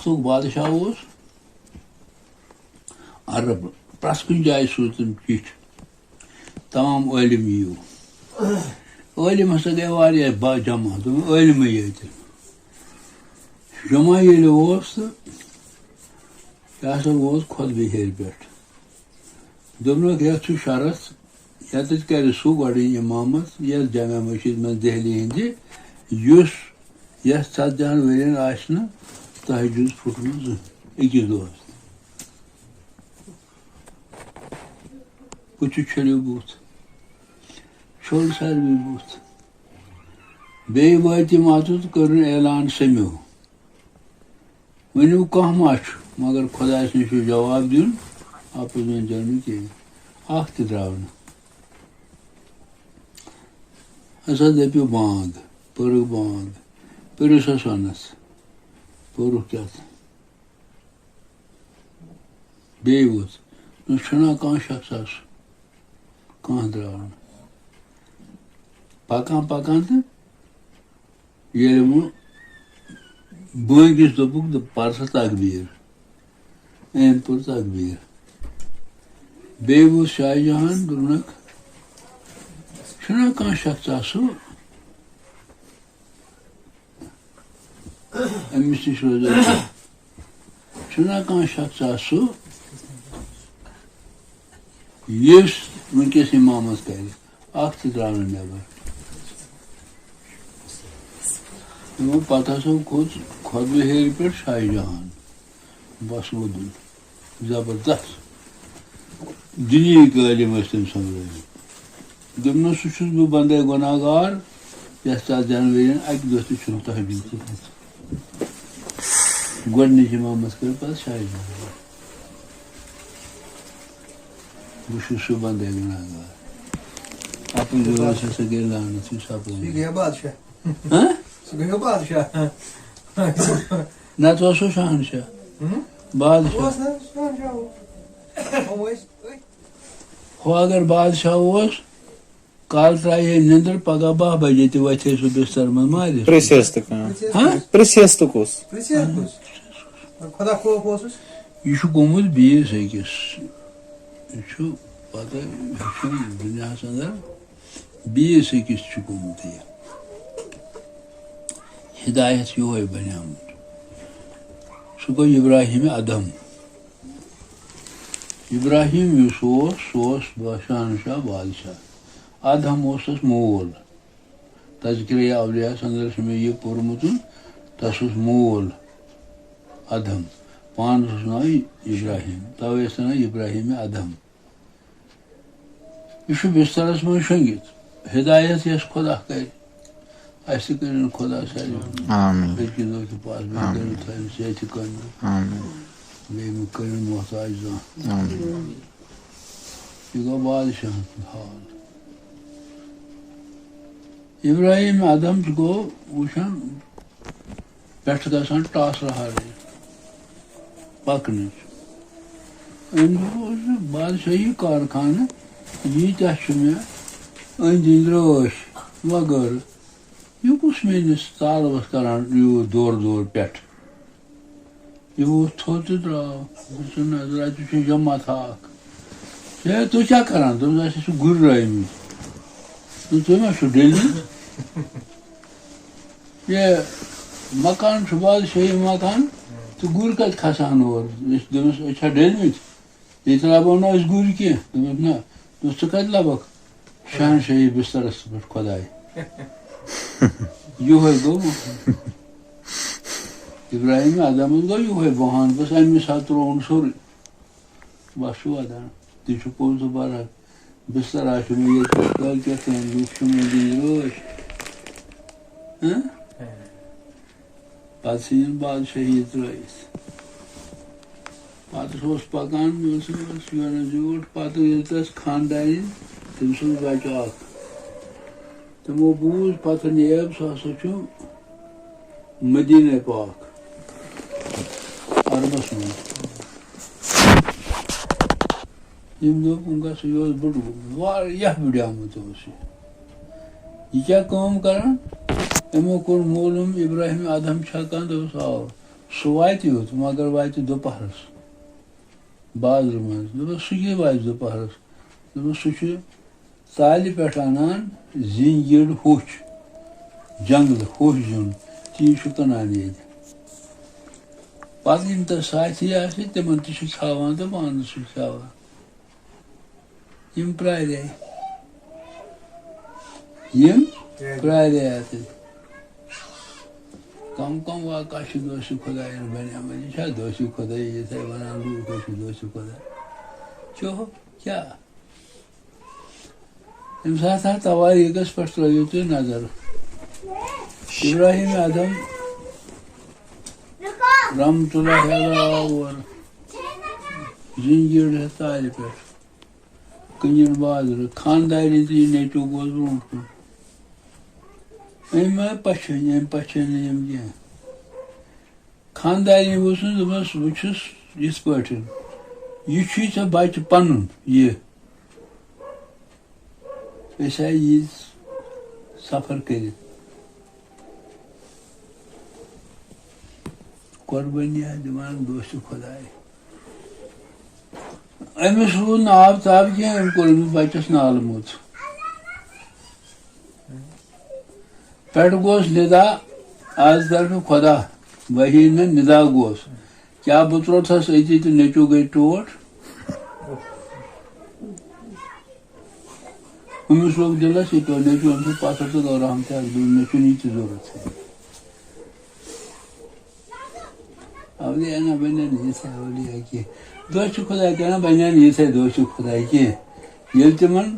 وقتُک بادشاہ اوس عرب پرٛٮ۪تھ کُنہِ جایہِ سوٗز تٔمۍ چِٹھۍ تمام عٲلِم یِیِو عٲلِم ہسا گٔے واریاہ جمع دوٚپُن عٲلمٕے یٲتۍ جمع ییٚلہِ اوس تہٕ یہِ ہسا ووت خۄطبہٕ ہیٚرِ پٮ۪ٹھ دوٚپنکھ یتھ چھُ شرط ییٚتٮ۪تھ کرِ سُہ گۄڈٕ اِمامت یتھ جامع مسجد منٛز دہلی ہِنٛدِ یُس یتھ 40 ؤرین آسہِ نہٕ تہجُد پھُٹمُت زٕہٕنۍ أکِس دۄہس بُتھِ چھٔلِو بُتھ چھوٚل ساروٕے بُتھ بیٚیہِ وٲتۍ یِم اَتُن تہٕ کٔرٕن اعلان سٔمِو ؤنِو کانٛہہ ما چھُ مگر خۄدایَس نِش چھُ جواب دیُن اَپُز ؤنۍزیو نہٕ کینٛہہ اکھ تہِ درٛاو نہٕ ہسا دٔپِو بانٛگ پٔرٕکھ بانٛگ پٔرِو سا سۄنس پوٚرُکھ تتھ بیٚیہِ ووٚتھ چھُنا کانٛہہ شخصا سُہ کانٛہہ درٛاو نہٕ پکان پکان تہٕ ییٚلہِ وۄنۍ بٲگِس دوٚپُکھ پر سا تقبیٖر أمۍ پوٚر تقبیٖر بیٚیہِ ووٚتھ شاہ جہان دوٚپنکھ چھُنا کانٛہہ شخصا سُہ أمِس نِش روزو چھُنا کانٛہہ شخصا سُہ یُس وٕنکیٚس اِمامت کرِ اکھ تہِ درٛاو نہٕ نٮ۪بر یِمو پتہٕ ہسا کھوٚت خۄطبہٕ ہیٚرِ پٮ۪ٹھ شاہ جہان بس وودُن زبردست دُنیہِکۍ عٲلِم ٲسۍ تٔمۍ سمبرٲومٕتۍ دوٚپنس سُہ چھُس بہٕ بنٛدے گۄناہ گار یتھ 40 ؤرین اکہِ دۄہ تہِ چھُنہٕ تہجُد پھُٹمُت گۄڈنِچ اِمامت کٔر پتہٕ شاہ جہان بہٕ چھُس سُہ بنٛدے گۄناہ گار اپُز ہسا گٔے لعنت یُس اپُز نتہٕ اوس سُہ شہنشاہ بادشاہ ہُہ اگر بادشاہ اوس کالہٕ ترٛایہِ ہے نِندٕر پگاہ 12 بجے تہِ وۄتھِ ہے سُہ بستر منٛز مٲرِتھ یہِ چھُ گوٚمُت بیٚیِس أکِس یہِ چھُ پتہٕ ہیٚچھُن دُنیاہس انٛدر بیٚیِس أکِس چھُ گوٚمُت یہِ ہدایت یِہوے بنیومُت سُہ گوٚو ابراہیٖمِ ادم ابراہیٖم یُس اوس سُہ اوس شہنشاہ بادشاہ ادم اوسُس مول تذکِرے اولیاہس انٛدر چھُ مےٚ یہِ پوٚرمُت تس اوس مول ادم پانس اوس ناو ابراہیٖم توے ٲسۍ ونان ابراہیٖمِ ادم یہِ چھُ بسترس منٛز شۄنٛگِتھ ہدایت یۄس خۄدا کرِ اَسہِ تہِ کٔرِنۍ خۄدا ساروی أکِس دۄہ تہِ پاس بیٚیہِ کٔرِنۍ تھٲیِن صحتِ قٲیِم بیٚیہِ مہٕ کٔرِنۍ محتاج زانٛہہ یہِ گوٚو بادشاہن ہُنٛد حال ابراہیٖمِ ادم گوٚو وٕچھان پٮ۪ٹھٕ گژھان ٹاسہٕ ہارٕنۍ پکنٕچ أمۍ دوٚپ بادشاہی کارخانہٕ ییٖتیاہ چھُ مےٚ أنٛدۍ أنٛدۍ رٲچھ وغٲرٕ یہِ کُس میٲنِس تالوَس کران یوٗت دورٕ دورٕ پٮ۪ٹھ یہِ ووٚتھ تھوٚد تہٕ درٛاو وٕچھ نظر اَتہِ چھُ جمات اکھ ہے تُہۍ کیٛاہ کران دوٚپُس اَسہِ چھِ گُرۍ رٲومٕتۍ تُہۍ ما چھِو ڈٔلمٕتۍ یہِ مکان چھُ بادشٲہی مکان تہٕ گُرۍ کتہِ کھسان اور دوٚپمَس أسۍ چھا ڈٔلمٕتۍ ییٚتہِ لبو نہٕ أسۍ گُرۍ کینٛہہ دوٚپمَس نہ دوٚپُس ژٕ کتہِ لبکھ شہنشاہی بسترس پٮ۪ٹھ خۄداے یِہوے گوٚو ابراہیٖمِ ادمس گوٚو یِہوے بہانہٕ بس امی ساتہٕ ترٛووُن سورُے بس چھُ ودان تہِ چھُ پوٚز تہٕ برحق بستر آسہِ مےٚ ییٚتہِ کٲلکٮ۪تھ تام لُکھ چھِ مےٚ دِنۍ رٲچھ پتہٕ ژھٕنِن بادشٲہی ترٲیِتھ پتہٕ اوس پکان یورٕ زیوٗٹھ پتہٕ ییٚلہِ تس خاندارٮ۪ن تٔمۍ سُنٛد بچہٕ اکھ تِمو بوٗز پتہٕ نیب سُہ ہسا چھُ مدیٖنہ پاک عربس منٛز ییٚمۍ دوٚپ وٕنکٮ۪س یہِ اوس بُڈٕ واریاہ بُڈیومُت اوس یہِ کیٛاہ کٲم کران یِمو کوٚر معلوٗم ابراہیٖمِ ادم چھا کانٛہہ دوٚپُس آ سُہ واتہِ یوت مگر واتہِ دُپہرس بازرٕ منٛز دوٚپُس سُہ کیٛاہ واتہِ دُپہرس دوٚپُس سُہ چھُ ژالہِ پٮ۪ٹھ اَنان زِنجِر ہوٚچھ جنٛگلہٕ ہوٚچھ زیُن تی چھُ کٕنان ییٚتہِ پَتہٕ یِم تَتھ ساتھی آسہِ تِمن تہِ چھُ کھٮ۪وان تہٕ پانس چھُ کھٮ۪وان یِم پرٛارے اَتٮ۪تھ کم واقعہ چھُ دوسہِ خۄدایَن بَنیٛامٕتۍ یہِ چھا دوسہِ خۄدایی یِتھَے وَنان لوٗکھ حظ چھِ دوسہِ خۄدا چوہو کیٛاہ ییٚمہِ ساتہٕ اَتھ تواریٖخس پٮ۪ٹھ ترٲیِو تُہۍ نظر ابراہیم اعظم رحمتہ اللہ علیہ اور زِنجِر ہٮ۪تھ ژالہِ پٮ۪ٹھ کٕنِنۍ بازرٕ خاندارنہِ تہِ یہِ نیٚچوٗ گوس برٛونٛٹھ کُن أمۍ ما پَچھٲنۍ أمۍ پَچھٲنۍ نہٕ یِم کینٛہہ خاندارنہِ ووٚژھُس دوٚپمَس بہٕ چھُس یِتھ پٲٹھۍ یہِ چھُے ژےٚ بَچہٕ پَنُن یہِ أسۍ آیہِ ییٖتۍ سفر کٔرِتھ قۄربٲنی دِوان دوسہِ خۄداے أمِس روٗد نہٕ آب تاب کینٛہہ أمۍ کوٚر أمِس بَچَس نالہٕ موٚت پٮ۪ٹھٕ گوس نِدا آز طرفہِ خۄدا وحی نہٕ نِدا گوس کیٛاہ بہٕ ترٛووتھَس أتی تہٕ نیٚچوٗ گٔے ٹوٹھ أمِس لوٚگ دِلَس یہِ پیوٚو نیٚچوٗ أمۍ سُنٛد پَتھر تہٕ گوٚو رحمتہِ دوٚپ مےٚ چھُنہٕ یہِ تہِ ضوٚرَتھ اولیا نہ بَنن یِتھَے اولیا کینٛہہ دوسہِ خۄداے تہِ نہ بَنن یِتھَے دوسہِ خۄداے کینٛہہ ییٚلہِ تِمن